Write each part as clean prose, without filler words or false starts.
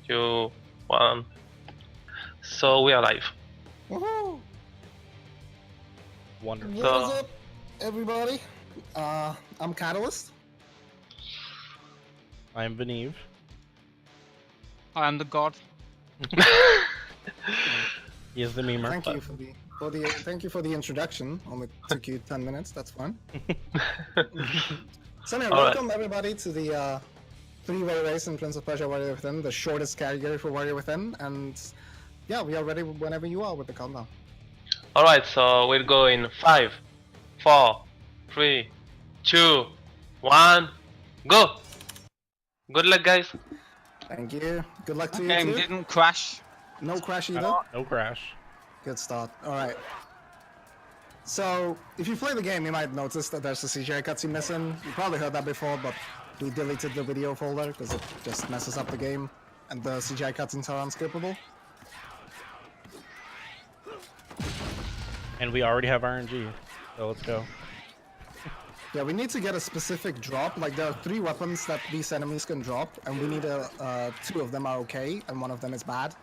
2, 1. So we are live. Woohoo! Wonderful. What is up, everybody? I'm Catalyst. I am Vynneve. I am the god. He is the memer. Thank you thank you for the introduction. Only took you 10 minutes. That's fine. So anyway, welcome everybody to the three-way race in Prince of Persia: Warrior Within, the shortest category for Warrior Within, and yeah, we are ready whenever you are with the countdown. Alright, so we'll go in 5, 4, 3, 2, 1, go! Good luck, guys. Thank you. Good luck to you Game too. didn't crash. No crash either. No crash. Good start. Alright. So, if you play the game, you might notice that there's a CGI cutscene missing. You probably heard that before, but we deleted the video folder because it just messes up the game, and the CGI cutscenes are unskippable. And we already have RNG, so let's go. Yeah, we need to get a specific drop. Like, there are 3 weapons that these enemies can drop, and we need 2 of them are okay, and 1 of them is bad.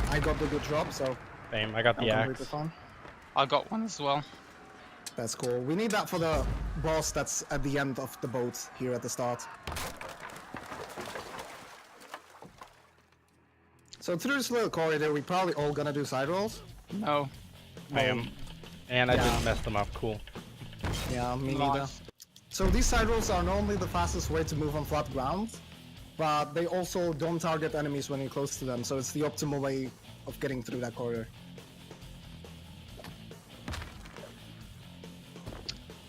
I got the good drop, so Same, I got the I'm axe. fine. I got one as well. That's cool. We need that for the boss that's at the end of the boat here at the start. So through this little corridor, we're probably all gonna do side rolls. No. I am. And I Yeah. just messed them up, cool. Yeah, me Nice. neither. So these side rolls are normally the fastest way to move on flat ground, but they also don't target enemies when you're close to them, so it's the optimal way of getting through that corridor.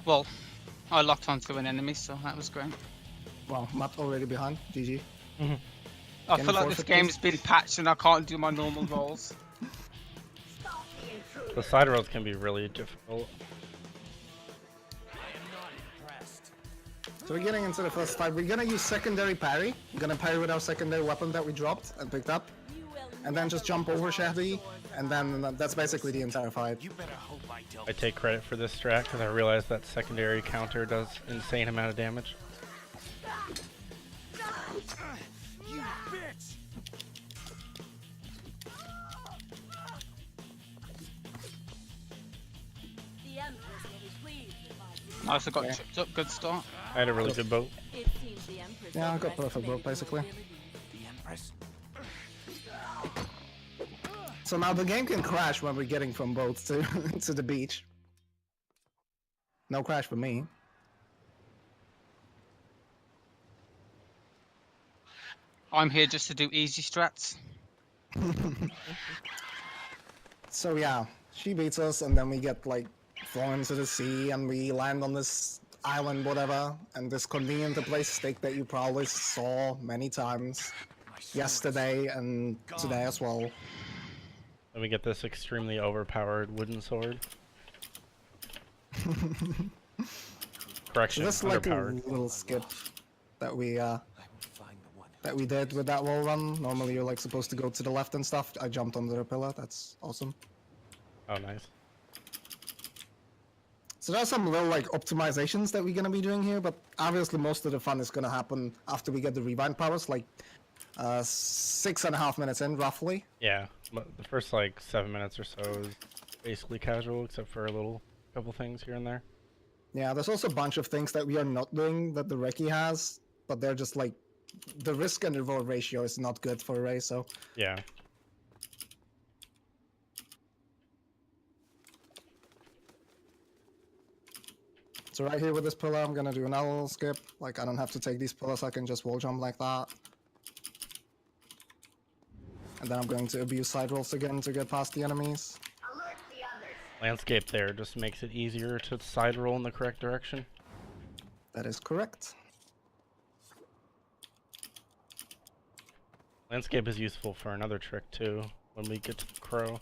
Well, I locked onto an enemy, so that was great. Wow, Matt already behind. GG. I Can feel like forfeit this this? game's been patched and I can't do my normal rolls. The side rolls can be really difficult. So we're getting into the first fight. We're gonna use secondary parry. We're gonna parry with our secondary weapon that we dropped and picked up. And then just jump over Shadi, and then that's basically the entire fight. I take credit for this strat because I realized that secondary counter does insane amount of damage. Nice, I got Yeah. chipped up, good start. I had a really good boat. Yeah, I got perfect boat basically. So now the game can crash when we're getting from boats to to the beach. No crash for me. I'm here just to do easy strats. So yeah, she beats us, and then we get like thrown into the sea, and we land on this island, whatever, and this convenient place steak that you probably saw many times yesterday and today as well. Then we get this extremely overpowered wooden sword. So Correction, that's like a underpowered. little skip that we did with that wall run. Normally you're like supposed to go to the left and stuff. I jumped under a pillar. That's awesome. Oh, nice. So there's some little like optimizations that we're gonna be doing here, but obviously most of the fun is gonna happen after we get the rewind powers, like 6.5 minutes in, roughly. Yeah, but the first like 7 minutes or so is basically casual, except for a couple things here and there. Yeah, there's also a bunch of things that we are not doing that the Reki has, but they're just like the risk and reward ratio is not good for a race, so Yeah. so right here with this pillar, I'm gonna do another little skip. Like I don't have to take these pillars, I can just wall jump like that. And then I'm going to abuse side rolls again to get past the enemies. Landscape there just makes it easier to side roll in the correct direction. That is correct. Landscape is useful for another trick too, when we get to the crow.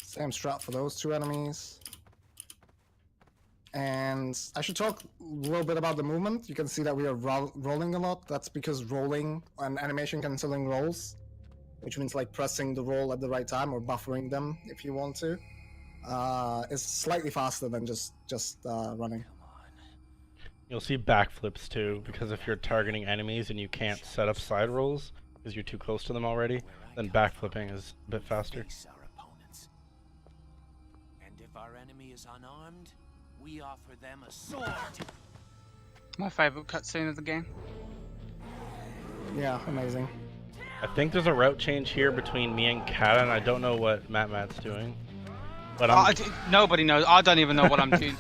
Same strat for those 2 enemies. And I should talk a little bit about the movement. You can see that we are rolling a lot. That's because rolling and animation cancelling rolls, which means like pressing the roll at the right time or buffering them if you want to, is slightly faster than just running. You'll see backflips too, because if you're targeting enemies and you can't set up side rolls because you're too close to them already, then backflipping is a bit faster. Face our opponents. And if our enemy is unarmed, we offer them a sword. My favorite cutscene of the game. Yeah, amazing. I think there's a route change here between me and Kata, and I don't know what Mattmatt's doing. But Nobody knows. I don't even know what I'm doing.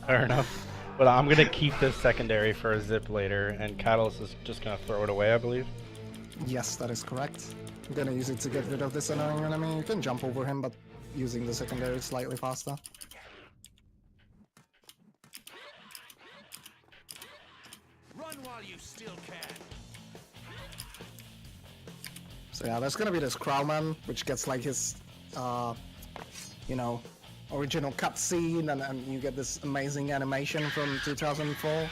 fair enough. But I'm gonna keep this secondary for a zip later, and Catalyst is just gonna throw it away, I believe. Yes, that is correct. I'm gonna use it to get rid of this annoying enemy. You can jump over him, but using the secondary is slightly faster. Run while you still can. So yeah, there's gonna be this Crowman, which gets like his, you know, original cutscene, and you get this amazing animation from 2004.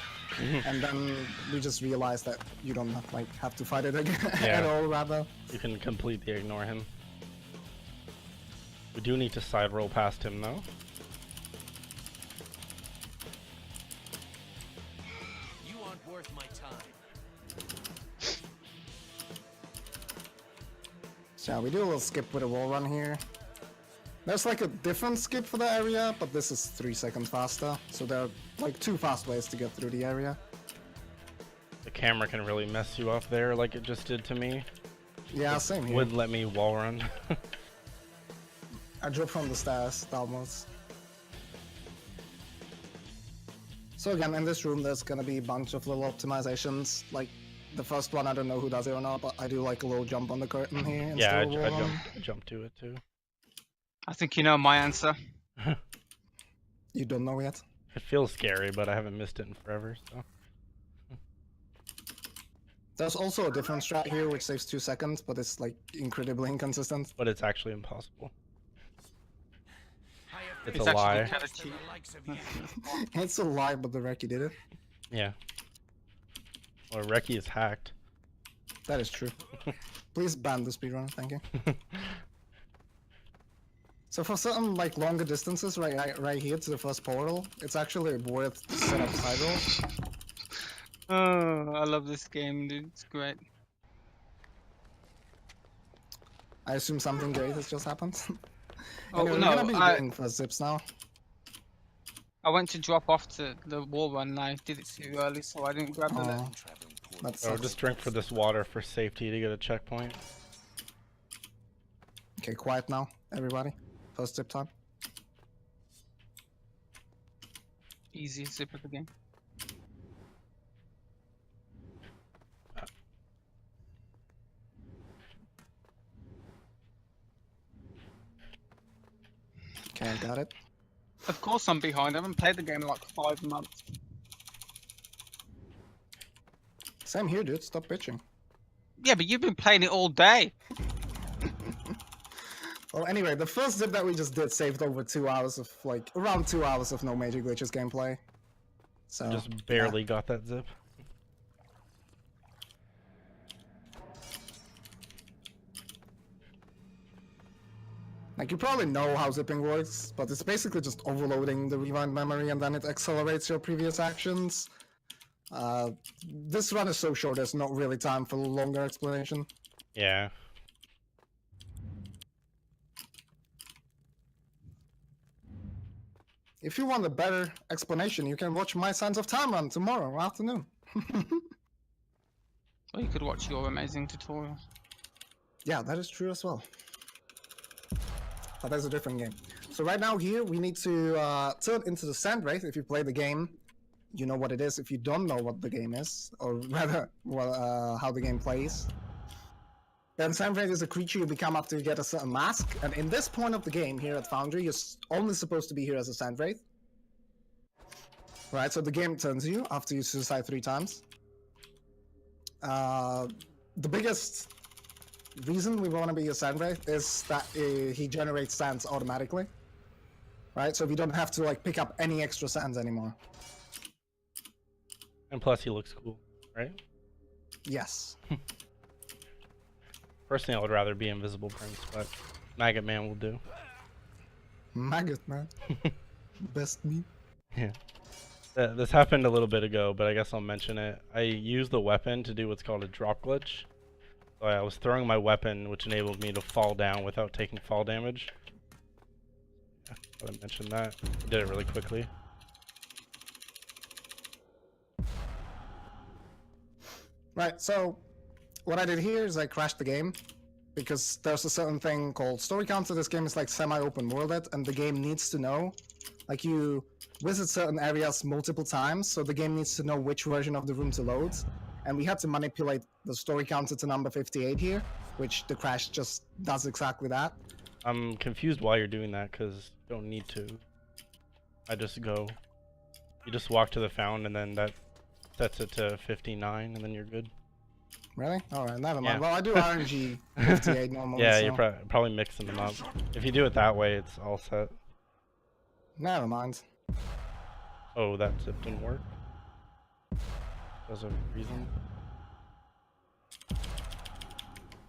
And then we just realized that you don't have to fight it again at all, rather. You can completely ignore him. We do need to side roll past him though. You aren't worth my time. So yeah, we do a little skip with a wall run here. There's like a different skip for the area, but this is 3 seconds faster. So there are like 2 fast ways to get through the area. The camera can really mess you up there like it just did to me. Yeah, same here. Wouldn't let me wall run. I dropped from the stairs, almost. So again, in this room there's gonna be a bunch of little optimizations. Like the first one, I don't know who does it or not, but I do like a little jump on the curtain here. Yeah, I jumped to it too. I think you know my answer. You don't know yet? It feels scary, but I haven't missed it in forever, so. There's also a different strat here which saves 2 seconds, but it's like incredibly inconsistent. But it's actually impossible. It's a actually lie. kind of cheap. It's a lie, but the Reki did it. Yeah. Well, Reki is hacked. That is true. Please ban the speedrunner, thank you. So for certain like longer distances, right here to the first portal, it's actually worth to set up side rolls. Oh, I love this game, dude. It's great. I assume something great has just happened. Oh, Anyway, no, we're gonna be going for zips now. I went to drop off to the wall run and I did it too early, so I didn't grab the Oh, that So sucks. just drink for this water for safety to get a checkpoint. Okay, quiet now, everybody. First zip time. easy zip of the game. Okay, I got it. Of course I'm behind. I haven't played the game in like 5 months. Same here, dude. Stop bitching. Yeah, but you've been playing it all day. Well, anyway, the first zip that we just did saved over 2 hours of, like, around 2 hours of no major glitches gameplay. So, Just barely got that zip. Like, you probably know how zipping works, but it's basically just overloading the rewind memory and then it accelerates your previous actions. This run is so short, there's not really time for a longer explanation. Yeah. If you want a better explanation, you can watch my Signs of Time run tomorrow afternoon. Or you could watch your amazing tutorial. Yeah, that is true as well. But that's a different game. So right now here, we need to turn into the Sand Wraith. If you play the game, you know what it is. If you don't know what the game is, or rather, well, how the game plays, then Sand Wraith is a creature you become after you get a certain mask. And in this point of the game here at Foundry, you're only supposed to be here as a Sand Wraith. Right, so the game turns you after you suicide 3 times. The biggest reason we want to be a Sand Wraith is that he generates sands automatically. Right, so we don't have to like pick up any extra sands anymore. And plus he looks cool, right? Yes. Personally, I would rather be Invisible Prince, but Maggot Man will do. Maggot man. Best meme. Yeah. This happened a little bit ago, but I guess I'll mention it. I used the weapon to do what's called a drop glitch. So I was throwing my weapon, which enabled me to fall down without taking fall damage. Yeah, I thought I mentioned that. I did it really quickly. Right, so what I did here is I crashed the game because there's a certain thing called story counter. This game is like semi-open worlded, and the game needs to know, like, you visit certain areas multiple times, so the game needs to know which version of the room to load. And we had to manipulate the story counter to number 58 here, which the crash just does exactly that. I'm confused why you're doing that, because you don't need to. I just go. You just walk to the fountain, and then that sets it to 59, and then you're good. Really? Alright, never mind. Yeah. Well, I do RNG 58 normally. Yeah, so... you're probably mixing them up. If you do it that way, it's all set. Never mind. Oh, that zip didn't work. There's a reason.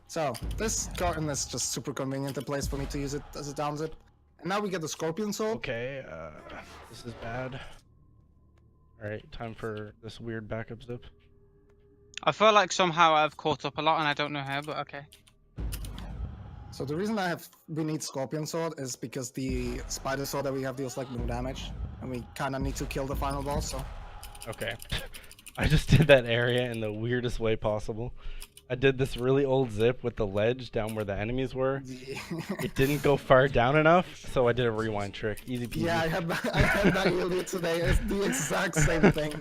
So, this curtain is just super convenient a place for me to use it as a down zip. And now we get the scorpion sword. Okay, this is bad. Alright, time for this weird backup zip. I feel like somehow I've caught up a lot and I don't know how, but okay. So the reason we need scorpion sword is because the spider sword that we have deals like no damage. And we kinda need to kill the final boss, so... Okay. I just did that area in the weirdest way possible. I did this really old zip with the ledge down where the enemies were. It didn't go far down enough, so I did a rewind trick. Easy peasy. Yeah, I had that earlier today. It's the exact same thing.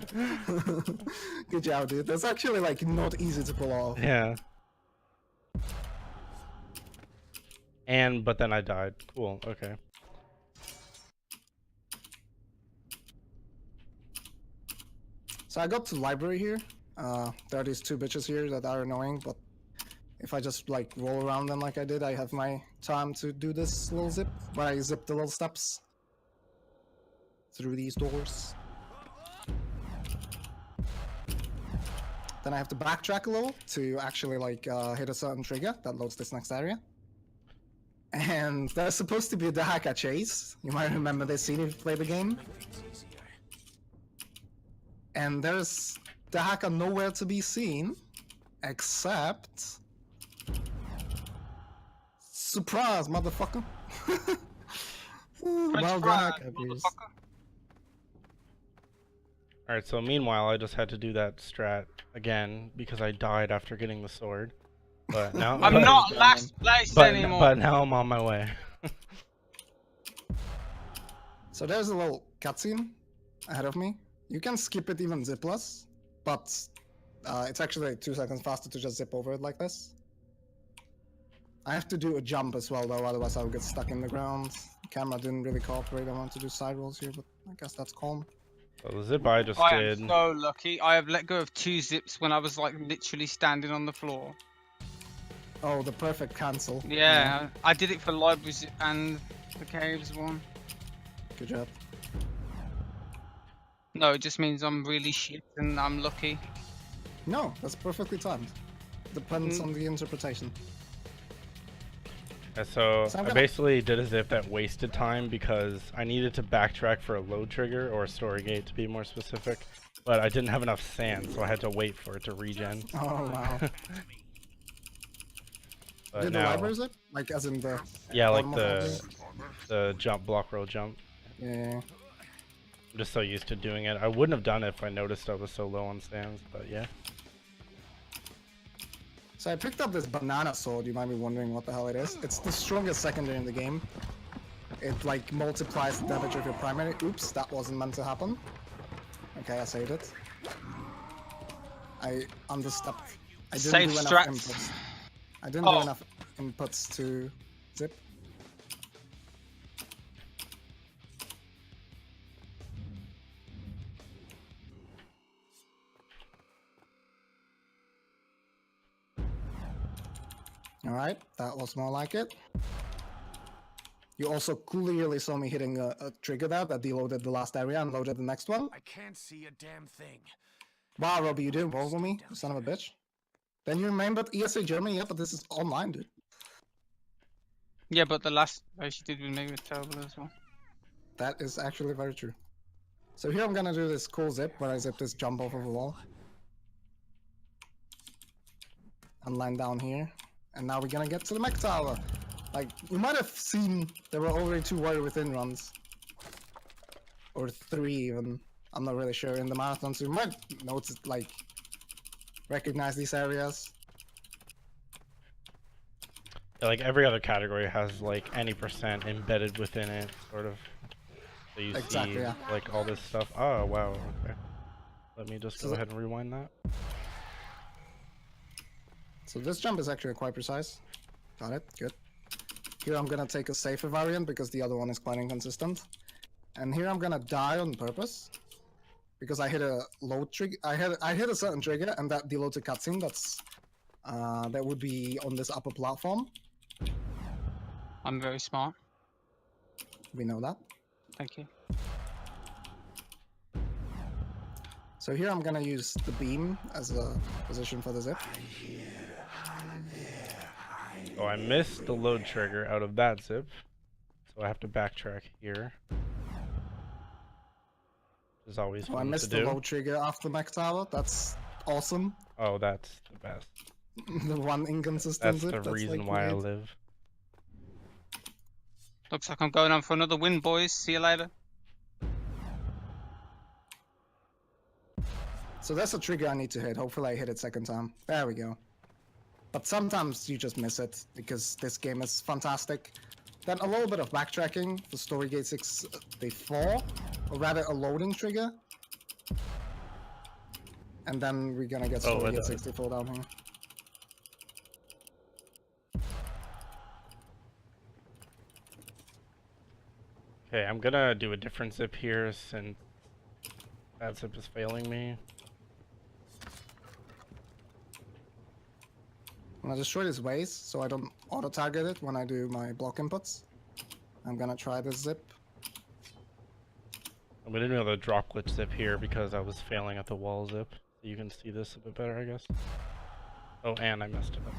Good job, dude. That's actually like not easy to pull off. Yeah. But then I died. Cool, okay. So I got to library here. There are these two bitches here that are annoying, but if I just like roll around them like I did, I have my time to do this little zip, where I zip the little steps through these doors. Then I have to backtrack a little to actually like hit a certain trigger that loads this next area. And there's supposed to be a Dahaka chase. You might remember this scene if you play the game. And there's Dahaka nowhere to be seen, except... Surprise, motherfucker! Well, Dahaka appears. Alright, so meanwhile I just had to do that strat again because I died after getting the sword. But now I'm not last place anymore. But now I'm on my way. So there's a little cutscene ahead of me. You can skip it even zipless, but it's actually like 2 seconds faster to just zip over it like this. I have to do a jump as well though, otherwise I'll get stuck in the ground. The camera didn't really cooperate. I wanted to do side rolls here, but I guess that's calm. So the zip I just I did. am so lucky. I have let go of 2 zips when I was like literally standing on the floor. Oh, the perfect cancel. Yeah, I did it for libraries and the caves one. Good job. No, it just means I'm really shit and I'm lucky. No, that's perfectly timed. Depends on the interpretation. Yeah, so So I'm I gonna- basically did a zip that wasted time because I needed to backtrack for a load trigger or a story gate to be more specific. But I didn't have enough sand, so I had to wait for it to regen. Oh wow. But Did the now, library zip? Like as in the... yeah, like bottom of the jump, block roll jump. Yeah. I'm just so used to doing it. I wouldn't have done it if I noticed I was so low on sands, but yeah. So I picked up this banana sword. You might be wondering what the hell it is. It's the strongest secondary in the game. It like multiplies the damage of your primary. Oops, that wasn't meant to happen. Okay, I saved it. I understepped. I didn't Save do enough strats. inputs. I didn't do enough inputs to zip. Alright, that was more like it. You also clearly saw me hitting a trigger there that deloaded the last area and loaded the next one. I can't see a damn thing. Wow, Robbie, you didn't roll with me, you son of a bitch. Then you remembered ESA Germany, yeah, but this is online, dude. Yeah, but the last race you did with me was terrible as well. That is actually very true. So here I'm gonna do this cool zip where I zip this jump off of a wall. And land down here. And now we're gonna get to the mech tower. Like, we might have seen there were already 2 warrior within runs. Or 3 even. I'm not really sure in the marathon, so you might notice, like, recognize these areas. Yeah, like every other category has like any percent embedded within it, sort of. So you Exactly, see yeah. like all this stuff. Oh wow, okay. Let me just So go ahead and rewind that. So this jump is actually quite precise. Got it, good. Here I'm gonna take a safer variant because the other one is quite inconsistent. And here I'm gonna die on purpose. Because I hit a load trigger. I hit a certain trigger and that deloads a cutscene that's that would be on this upper platform. I'm very smart. We know that. Thank you. So here I'm gonna use the beam as a position for the zip. Oh, I missed the load trigger out of that zip, so I have to backtrack here. Which is always So I fun to missed the do. load trigger after mech tower. That's awesome. Oh, that's the best. The one inconsistent That's zip. the That's reason like why I great. live. Looks like I'm going on for another win, boys. See you later. So that's a trigger I need to hit. Hopefully I hit it second time. There we go. But sometimes you just miss it because this game is fantastic. Then a little bit of backtracking for story gate 6 before, or rather a loading trigger. And then we're gonna get story gate 64 down here. Okay, I'm gonna do a different zip here since that zip is failing me. I'm gonna destroy this vase so I don't auto-target it when I do my block inputs. I'm gonna try this zip. I'm gonna do another drop glitch zip here because I was failing at the wall zip. So you can see this a bit better, I guess. Oh, and I messed it up.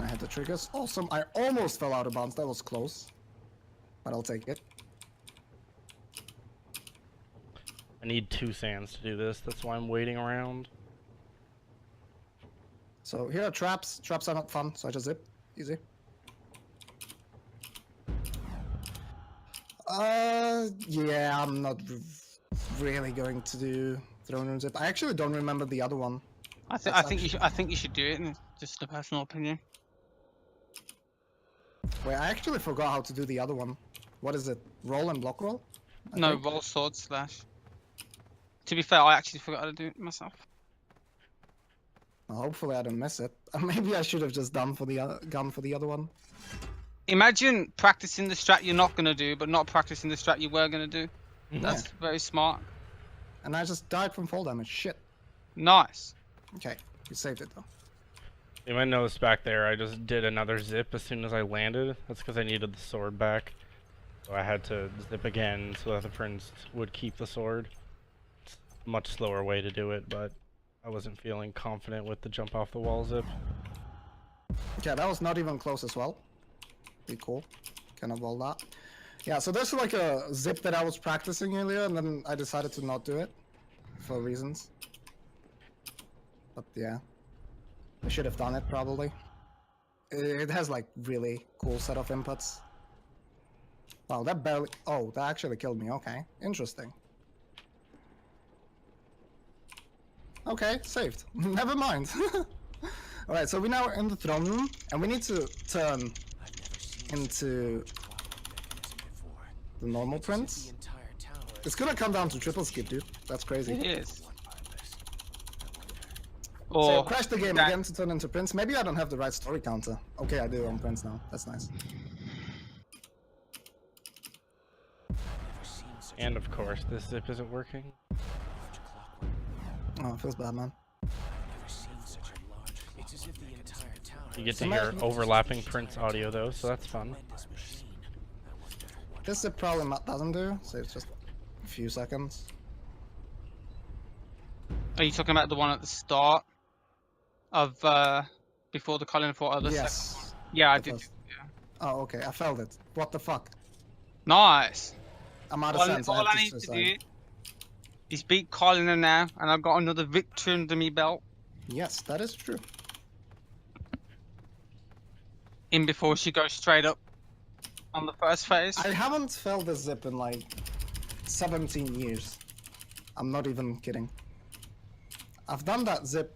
I hit the triggers. Awesome. I almost fell out of bounds. That was close. But I'll take it. I need 2 sands to do this. That's why I'm waiting around. So here are traps. Traps are not fun, so I just zip. Easy. Yeah, I'm not really going to do throne room zip. I actually don't remember the other one. I think you should do it. Just a personal opinion. Wait, I actually forgot how to do the other one. What is it? Roll and block roll? I No, think? roll sword slash. To be fair, I actually forgot how to do it myself. Well, hopefully I don't miss it. Maybe I should have just gone for the other one. Imagine practicing the strat you're not gonna do, but not practicing the strat you were gonna do. That's very smart. And I just died from fall damage. Shit. Nice. Okay, you saved it though. You might notice back there, I just did another zip as soon as I landed. That's because I needed the sword back. So I had to zip again so that the prince would keep the sword. It's a much slower way to do it, but I wasn't feeling confident with the jump off the wall zip. Okay, that was not even close as well. Be cool. Can avoid that. Yeah, so there's like a zip that I was practicing earlier, and then I decided to not do it for reasons. But yeah, I should have done it probably. It has like really cool set of inputs. Wow, that barely. Oh, that actually killed me. Okay, interesting. Okay, saved. Never mind. Alright, so we're now in the throne room, and we need to turn into the normal prince. It's gonna come down to triple skip, dude. That's crazy. It is. So Or crash the game again to turn into prince. Maybe I don't have the right story counter. Okay, I do on prince now. That's nice. And of course, this zip isn't working. Oh, feels bad, man. You get to hear overlapping prince audio though, so that's fun. This it probably doesn't do, so it's just a few seconds. are you talking about the one at the start of before the Colin fought other Yes. Yeah, I the did. first- Oh, okay. I felt it. What the fuck? Nice. I'm out of All, sense. all I have need to decide. do is beat Colin now, and I've got another victory under me belt. Yes, that is true. In before she goes straight up on the first phase. I haven't felt the zip in like 17 years. I'm not even kidding. I've done that zip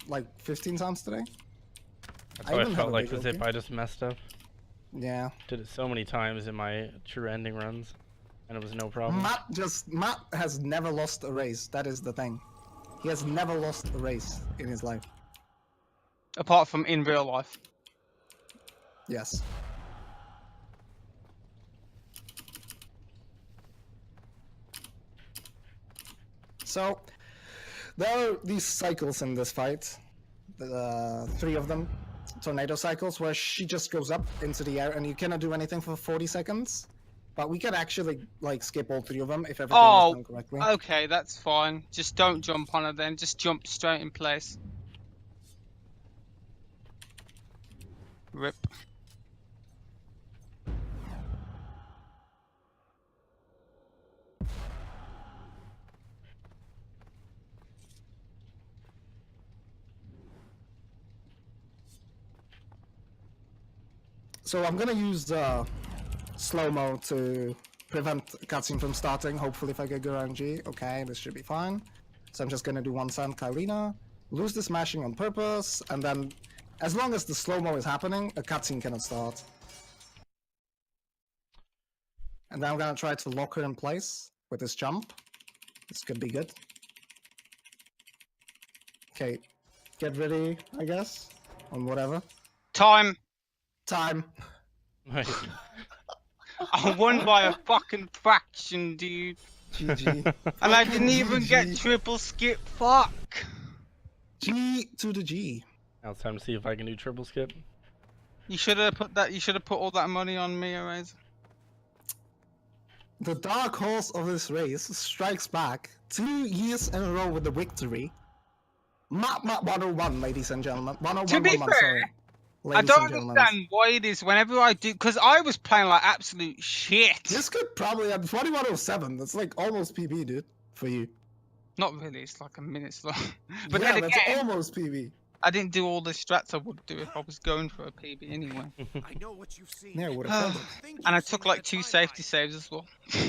like 15 times today. That's how I even have felt a like big the zip okay. I just messed up. Yeah. Did it so many times in my true ending runs, and it was no problem. Matt has never lost a race. That is the thing. He has never lost a race in his life. Apart from in real life. Yes. So, there are these cycles in this fight. 3 of them. Tornado cycles, where she just goes up into the air and you cannot do anything for 40 seconds. But we can actually, like, skip all 3 of them if everything is done correctly. Okay, that's fine. Just don't jump on her then. Just jump straight in place. Rip. So I'm gonna use slow-mo to prevent cutscene from starting. Hopefully if I get good RNG. Okay, this should be fine. So I'm just gonna do 1 cent Kyrina, lose the smashing on purpose, and then as long as the slow-mo is happening, a cutscene cannot start. And then I'm gonna try to lock her in place with this jump. This could be good. Okay, get ready, I guess, on whatever. Time. Time. Nice. I won by a fucking fraction, dude. GG. And I didn't even get GG. triple skip. Fuck. G to the G. Now it's time to see if I can do triple skip. You should have put that. You should have put all that money on me, Arise. The dark horse of this race strikes back 2 years in a row with the victory. Mattmatt101, ladies and gentlemen. 10111, To be fair, sorry. I Ladies don't and gentlemen. understand why it is whenever I do, because I was playing like absolute shit. This could probably have 4107. That's like almost PB, dude, for you. Not really. It's like a minute slow. But yeah, then that's again, almost PB. I didn't do all the strats I would do if I was going for a PB anyway. I know what you've seen. Yeah, would have felt it. And I took like 2 safety saves as well. You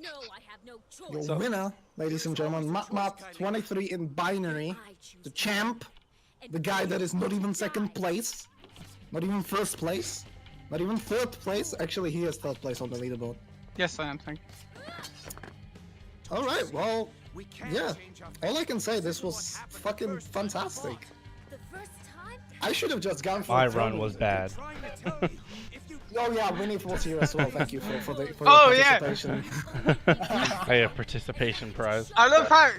know I have no choice. Your winner, ladies and gentlemen, Mattmatt23 in binary. I choose The champ. The guy that is not even second place. Not even first place. Not even third place. Actually, he is third place on the leaderboard. Yes, I am. Thank you. Alright, well, We can't yeah. change our All I fate. can say, this This is what was happened fucking first. fantastic. the first time. I should have just gone for My a run total. was bad. Trying to tell you, if you Oh yeah, Vynneve was here as well. Thank you for your Oh, yeah. participation. I have participation prize. I love how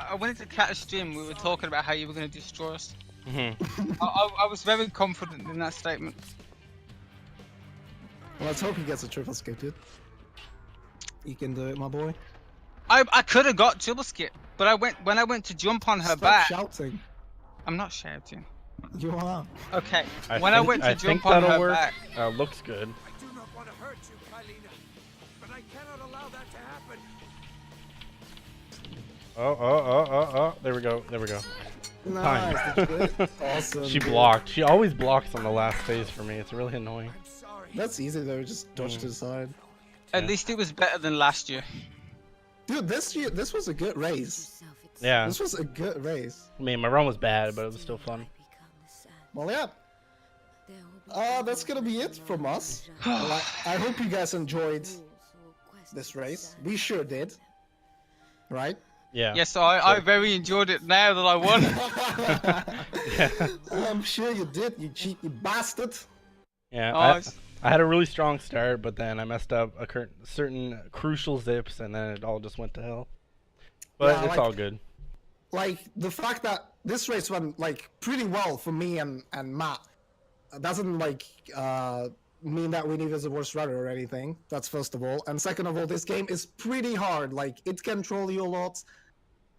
I wanted to catch a stream. We were talking about how you were going to destroy us. Mhm. I was very confident in that statement. Well, let's hope he gets a triple skip, dude. You can do it, my boy. I could have got triple skip, but when I went to jump on her Stop back. shouting. I'm not shouting. You are. Okay. I When I think- went to I jump think on that'll her work. back. Looks good. I do not want to hurt you, Kylina, but I cannot allow that to happen. Oh. There we go. There we go. Nice. Did you do it? Awesome. She dude. blocked. She always blocks on the last phase for me. It's really annoying. I'm sorry. That's easy though. Just dodge to the side. At least it was better than last year. Dude, this was a good race. Yeah. This was a good race. I mean, my run was bad, but it was still fun. Well, yeah. That's gonna be it from us. Well, I hope you guys enjoyed this race. We sure did. Right? Yeah. Yes, I very enjoyed it now that I won. Yeah. I'm sure you did, you cheeky bastard. Yeah. Oh, I had a really strong start, but then I messed up certain crucial zips, and then it all just went to hell. But Yeah, it's like- all good. Like, the fact that this race went, like, pretty well for me and Matt doesn't, like, mean that Vynneve is the worst runner or anything. That's first of all. And second of all, this game is pretty hard. Like, it can troll you a lot,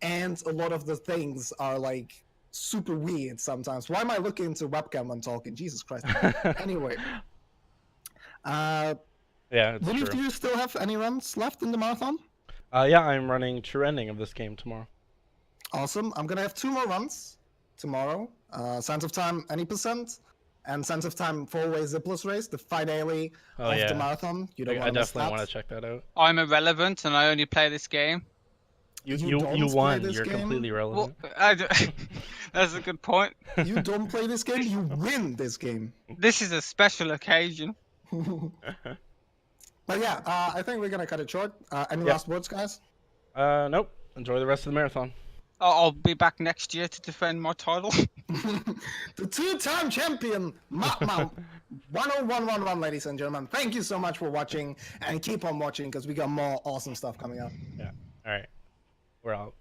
and a lot of the things are, like, super weird sometimes. Why am I looking into webcam when talking? Jesus Christ. Anyway. Yeah, it's Vynneve, do true. you still have any runs left in the marathon? Yeah, I'm running true ending of this game tomorrow. Awesome. I'm gonna have 2 more runs tomorrow. Sense of Time any percent, and Sense of Time 4-way zipless race, the finale Oh of yeah, the marathon. You don't I want to miss definitely that. want to check that out. I'm irrelevant and I only play this game. You You don't play won. this You're game? completely Well, relevant. that's a good point. You don't play this game, you win this game. This is a special occasion. But yeah, I think we're gonna cut it short. Any Yeah. last words, guys? Nope. Enjoy the rest of the marathon. I'll be back next year to defend my title. The 2-time champion, Mattmatt10111, ladies and gentlemen. Thank you so much for watching, and keep on watching because we got more awesome stuff coming up. Yeah. All right. We're out.